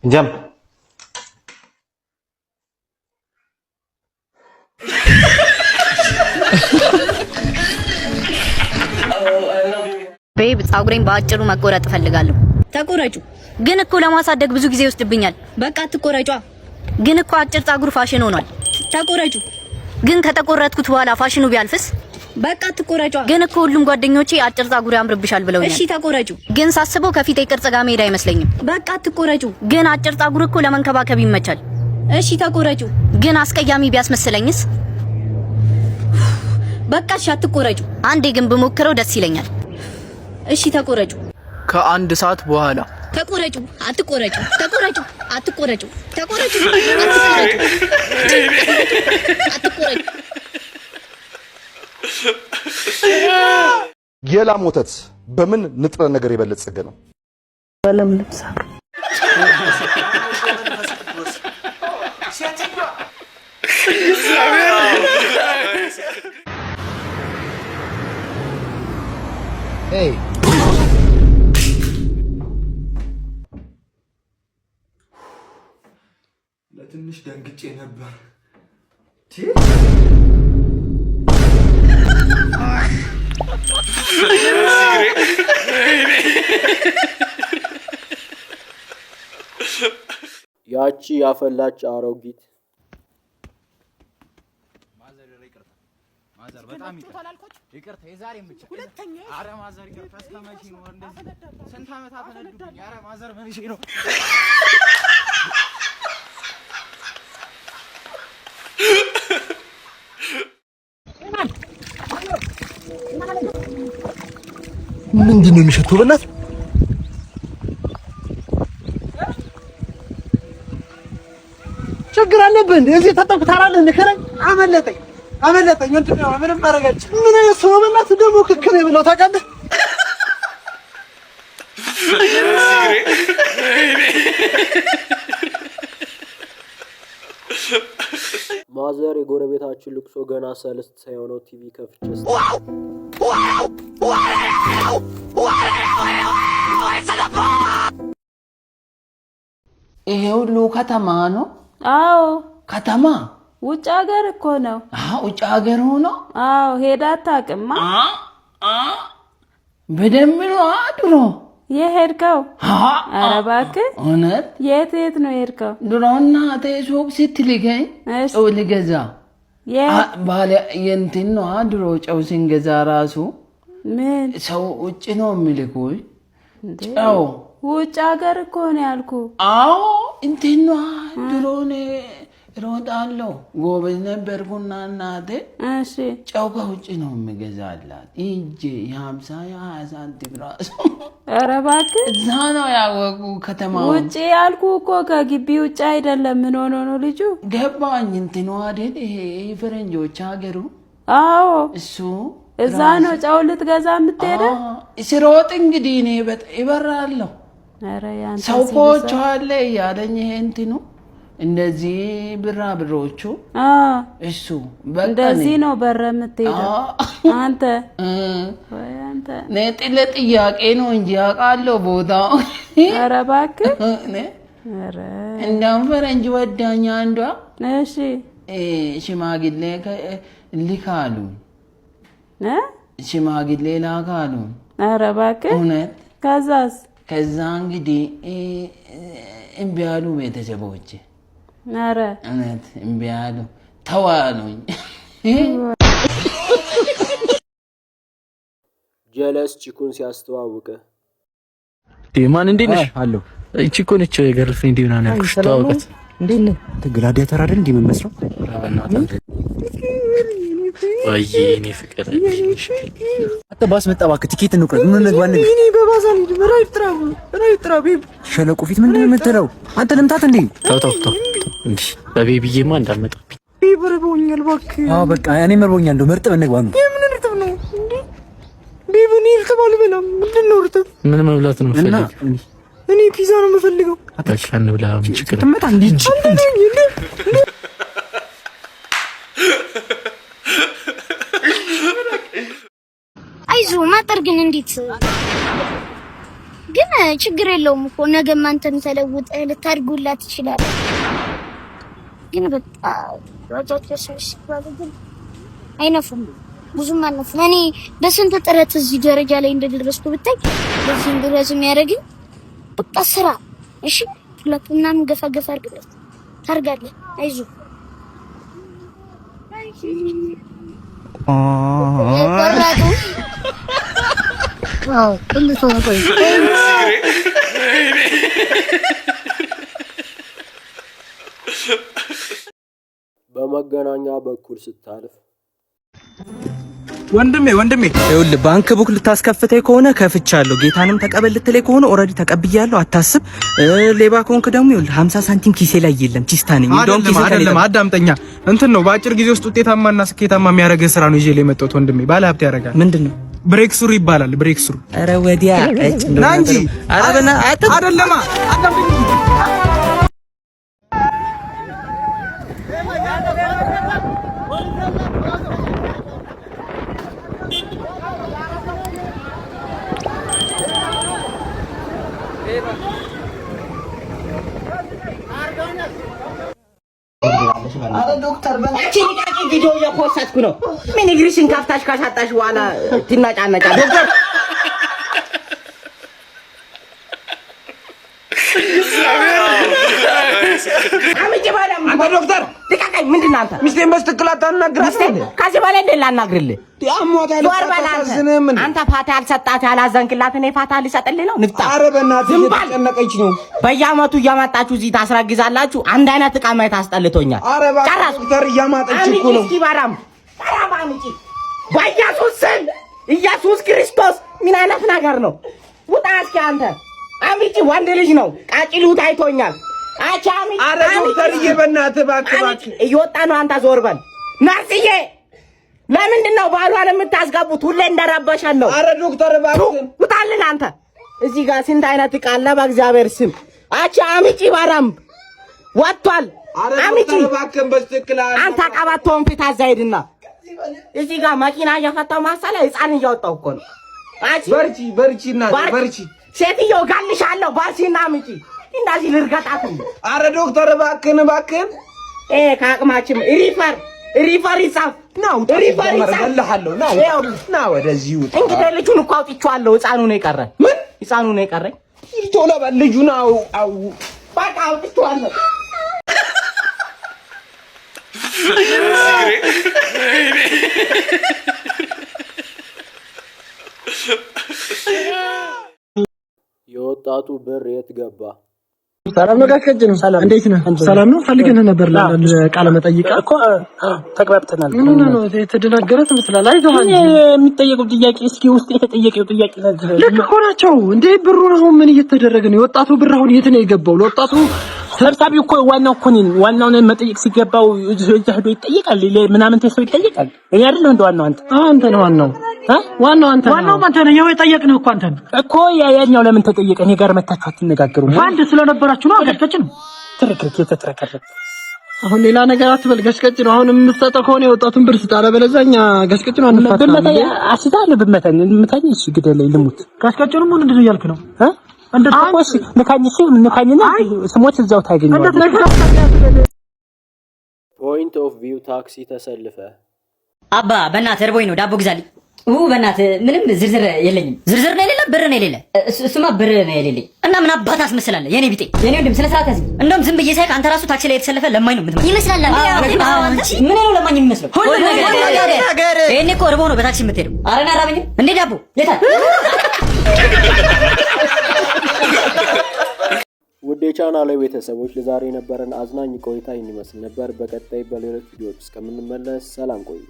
Jump. ቤብ ጻጉሬን ባጭሩ መቆረጥ ፈልጋለሁ። ተቆረጩ። ግን እኮ ለማሳደግ ብዙ ጊዜ ይወስድብኛል። በቃ ተቆረጯ። ግን እኮ አጭር ጻጉር ፋሽን ሆኗል። ተቆረጩ። ግን ከተቆረጥኩት በኋላ ፋሽኑ ቢያልፍስ? በቃ ተቆረጯ። ግን እኮ ሁሉም ጓደኞቼ አጭር ጻጉር ያምርብሻል ብለውኛል። እሺ ተቆረጩ። ግን ሳስበው ከፊቴ ቅርጽ ጋር መሄድ አይመስለኝም። በቃ ተቆረጩ። ግን አጭር ጻጉር እኮ ለመንከባከብ ይመቻል። እሺ ተቆረጩ። ግን አስቀያሚ ቢያስመስለኝስ? በቃ እሺ አትቆረጩ። አንዴ ግን ብሞክረው ደስ ይለኛል። እሺ ተቆረጩ። ከአንድ ሰዓት በኋላ ተቆረጩ። አትቆረጩ። ተቆረጩ። አትቆረጩ። ተቆረጩ። አትቆረጩ። የላም ወተት በምን ንጥረ ነገር የበለጸገ ነው? በለምለም ሳር። Hey. ለትንሽ ደንግጬ ነበር። ያቺ ያፈላች አሮጊት ማዘር በጣም ይቅርታ የዛሬም ብቻ ሁለተኛ አረ ማዘር ይቅርታ እስከመቼ ነው እንደዚህ ስንት አመት አፈነዱኝ አረ ማዘር መልሼ ነው ምንድነው የሚሸተው? በእናት ችግር አለብህ እንዴ? እዚህ ተጠቅተህ ታራለህ ንከረኝ። አመለጠኝ ወንድሜ ነው። ምንም ማረጋች ምን ሰው በእናት ደግሞ ክክሬ ብለው ታውቃለህ? ማዘር የጎረቤታችን ልቅሶ ገና ሰለስት ሳይሆነው ቲቪ ከፍቼ ይሄ ሁሉ ከተማ ነው? አዎ ከተማ። ውጭ ሀገር እኮ ነው። ውጭ ሀገር ሆኖ? አዎ ሄዳ አታውቅማ? በደንብ ነው ድሮ የሄድከው? ኧረ እባክህ እውነት? የት ነው የሄድከው? ድሮ እናቴ ሱቅ ስትልከኝ ጨው ልገዛ ባለ የእንትን ነው ድሮ ጨው ስንገዛ ራሱ ምን ሰው ውጭ ነው የሚልኩኝ ጨው። ውጭ ሀገር እኮ ነው ያልኩህ። አዎ እንትን ነው ድሮ እሮጣለሁ ጎበዝ ነበርኩና እናቴ እሺ ጨው ከውጭ ነው የምገዛላት እንጂ የ50 የ20 ሳንቲም ራሱ። ኧረ እባክህ እዛ ነው ያወቁ ከተማው። ውጭ ያልኩህ እኮ ከግቢ ውጭ አይደለም። ምን ሆኖ ነው ልጁ? ገባኝ። እንትኑ አይደል ይሄ ፈረንጆች ሀገሩ? አዎ እሱ እዛ ነው ጨው ልትገዛ የምትሄደው? ስሮጥ እንግዲህ እኔ ይበራለሁ። ኧረ ያንተ ሰዎች አለ ያለኝ ይሄ እንትኑ እንደዚህ ብሮቹ እሱ በቃ እንደዚህ ነው በረ የምትሄደው አንተ? ነጥለ ጥያቄ ነው እንጂ አውቃለሁ ቦታው። ኧረ እባክህ ኧረ እንደውም ፈረንጅ ወዳኛ አንዷ እሺ ሽማግሌ ልካሉ ሽማግሌ ላካሉ። ኧረ እባክህ እውነት? ከዛ እንግዲህ እምቢ አሉ ቤተሰቦቼ። ኧረ እውነት እምቢ አሉ ተዋሉኝ። ጀለስ ቺኩን ሲያስተዋውቀ ማን እንዴት ነሽ? አለው እቺ እኮ ነች ገርልፍሬንድ ይሆናል ያልኩሽ። ተዋውቀት እንዴት ነህ? ግላዲያተር አይደል እንዴ የምመስለው? ወይኔ ፍቅር አትባስ መጣባክ ቲኬት እንቁረጥ። ምን ነገባን? እኔ በባዛን ሂድ ራይት ትራብ ሸለቆ ፊት ምንድን ነው የምትለው አንተ? ልምታት እንዴ? ተው እንዴ በቤቢዬማ እንዳመጣብኝ ይበረበኛል እባክህ። በቃ እኔ መርቦኛል። እንደው መርጠብ እንግባ ነው። የምን እርጥብ ነው እንዴ? ቤቢኒ ይልተባል በላም ምንድን ነው እርጥብ? ምን መብላት ነው ፈልግ? እኔ ፒዛ ነው የምፈልገው። በቃ እንብላ። ምን ችግር ትመጣ እንዴ? አይዞህ ማጠር ግን እንዴት ግን ችግር የለውም እኮ ነገ ማንተን ተለውጥ ልታድጉላት ይችላል። ግን በቃ ወጣቶች ግን አይነፉም ብዙም አልነፉም። እኔ በስንት ጥረት እዚህ ደረጃ ላይ እንደደረስኩ ብታይ በዚህ ድረስ የሚያደርግኝ በቃ ስራ እሺ ሁለቱንም ገፋ አድርገህ ታርጋለህ። አይዞህ በመገናኛ በኩል ስታልፍ ወንድሜ ይኸውልህ ባንክ ቡክ ልታስከፍተኝ ከሆነ ከፍቻለሁ። ጌታንም ተቀበል ልትለኝ ከሆነ ኦሬዲ ተቀብያለሁ። አታስብ። ሌባ ከሆንክ ደግሞ ይኸውልህ 50 ሳንቲም ኪሴ ላይ የለም። ቺስታ ነኝ። እንደውም ኪሴ አይደለም። አዳምጠኛ እንትን ነው በአጭር ጊዜ ውስጥ ውጤታማና ስኬታማ የሚያደርግ ስራ ነው ይዤ የመጣሁት ወንድሜ። ባለ ሀብት ያደርጋል። ምንድነው? ብሬክ ስሩ ይባላል። ብሬክ ስሩ። ኧረ ወዲያ እጭ ነው እንጂ አረበና አይደለማ። አዳምጠኝ አረ ዶክተር በእንቺ ንቃቂ ቪዲዮ እየፖስትኩ ነው። ምን እግርሽን ካፍታሽ ካሳጣሽ በኋላ ትናጫናጫ ዶክተር አምጪ ባለም አንተ ዶክተር ልቀቀኝ። ምንድን ነው አንተ ሚስቴን በስትክክል አታናግራት። ከዚህ በላይ እንደ ላናግርልህ ያሟታል። አንተ ፋታ ያልሰጣት ያላዘንክላት እኔ ፋታ ልሰጥልህ ነው? ንፍጣ አረ በእናትህ እየተጨነቀች ነው። በየዓመቱ እያመጣችሁ እዚህ ታስረግዛላችሁ። አንድ አይነት ዕቃ ማየት አስጠልቶኛል። አረ ዶክተር እያማጠች እኮ ነው። እስኪ ባራም አምጪ በኢየሱስ ስም ኢየሱስ ክርስቶስ ምን አይነት ነገር ነው? ውጣ እስኪ አንተ አምጪ። ወንድ ልጅ ነው ቃጭሉ ታይቶኛል። አቻሚ አረ ዶክተርዬ በእናትህ እባክህ እየወጣ ነው። አንተ ዞር በል ናርሲዬ። ለምንድን ነው ባሏን የምታስጋቡት? ሁሌ እንደረበሸን ነው። አረ ዶክተር እባክህ ውጣልን አንተ። እዚህ ጋር ስንት አይነት ዕቃ አለ በእግዚአብሔር ስም። አቻ አምጪ ባራም ወጥቷል። አምጪ እባክህ በስትክክል አንተ ቀበቶን ፊት አዛይድና እዚህ ጋር መኪና እየፈታው ማሳለ ህፃን እያወጣው እኮ ነው። አቺ በርቺና በርቺ ሴትዮ ጋልሻለሁ። ባርሲና አምጪ እንደዚህ ልርጋጣት። አረ ዶክተር እባክህን ከአቅማችን ሪፈር ይጻፍ ነው። ሪፈር ይጻፍልሃለሁ ና ወደዚህ ውጣ። እንግዲህ ልጁን እኮ አውጥቼዋለሁ። ህፃኑ ነው የቀረ። ምን ህፃኑ ነው የቀረኝ? ቶሎ በል ልጁን አው በቃ አውጥቼዋለሁ። የወጣቱ ብር የት ገባ? ሰላም ነው ጋር ነው። ሰላም እንዴት ነህ? ሰላም ነው። ፈልገን ነበር ለቃለ መጠይቅ እኮ ተግባብተናል። ምን ነው የተደናገረ ትመስላለህ? አይዞህ የሚጠየቀው ጥያቄ እስኪ ውስጥ የተጠየቀው ጥያቄ ልክ እኮ ናቸው እንዴ። ብሩ ነው ምን እየተደረገ ነው? የወጣቱ ብር አሁን የት ነው የገባው? ለወጣቱ ሰብሳቢው እኮ ዋናው እኮ ነኝ። ዋናውን መጠየቅ ሲገባው እዛ ሄዶ ይጠየቃል። ምናምን ተሰው ይጠየቃል። እኔ አይደለም እንደ ዋናው አንተ ነህ። ዋናው አንተ ነህ። ያው የጠየቅንህ እኮ አንተ ነህ እኮ። ያኛው ለምን ተጠየቀ? እኔ ጋር መታችሁ አትነጋገሩም? አንድ ስለነበራችሁ ነው። አገጭ ነው ትርክርክ የተተረከረ። አሁን ሌላ ነገር አትበል። ገሽቀጭ ነው አሁን የምትሰጠው ከሆነ የወጣቱን ብር ስጣለ። በለዛኛ ገሽቀጭ ነው አንፋታ በመታ አሲዳለ በመታኝ ምታኝ። እሺ ግደለኝ ልሙት። ገሽቀጭ ነው ምን እንደው ያልክ ነው እንደ ተቆስ ንካኝና ስሞት እዛው ታገኛለህ። ፖይንት ኦፍ ቪው ታክሲ ተሰልፈ አባ በእናትህ እርቦኝ ነው ዳቦ ግዛልኝ። በእናትህ ምንም ዝርዝር የለኝም። ዝርዝር ነው የሌለ ብር ነው የሌለ። እሱማ ብር ነው የሌለኝ እና ምን አባት አስመስላለህ? የኔ ቢጤ የኔ ወንድም ስለ ሰዓት ያዝኝ። እንደውም ዝም ብዬ ሳይክ አንተ ራሱ ታክሲ ላይ የተሰለፈ ለማኝ ነው የምትመስለው ይመስላል። ምን ነው ለማኝ የሚመስለው? ሁሉ ነገር ይሄኔ እኮ እርቦህ ነው በታክሲ የምትሄደው። አረና ራበኝ እንዴ ዳቦ የታል? ውድ የቻናሌ ቤተሰቦች ለዛሬ የነበረን አዝናኝ ቆይታ ይህን ይመስል ነበር። በቀጣይ በሌሎች ቪዲዮዎች እስከምንመለስ ሰላም ቆዩ።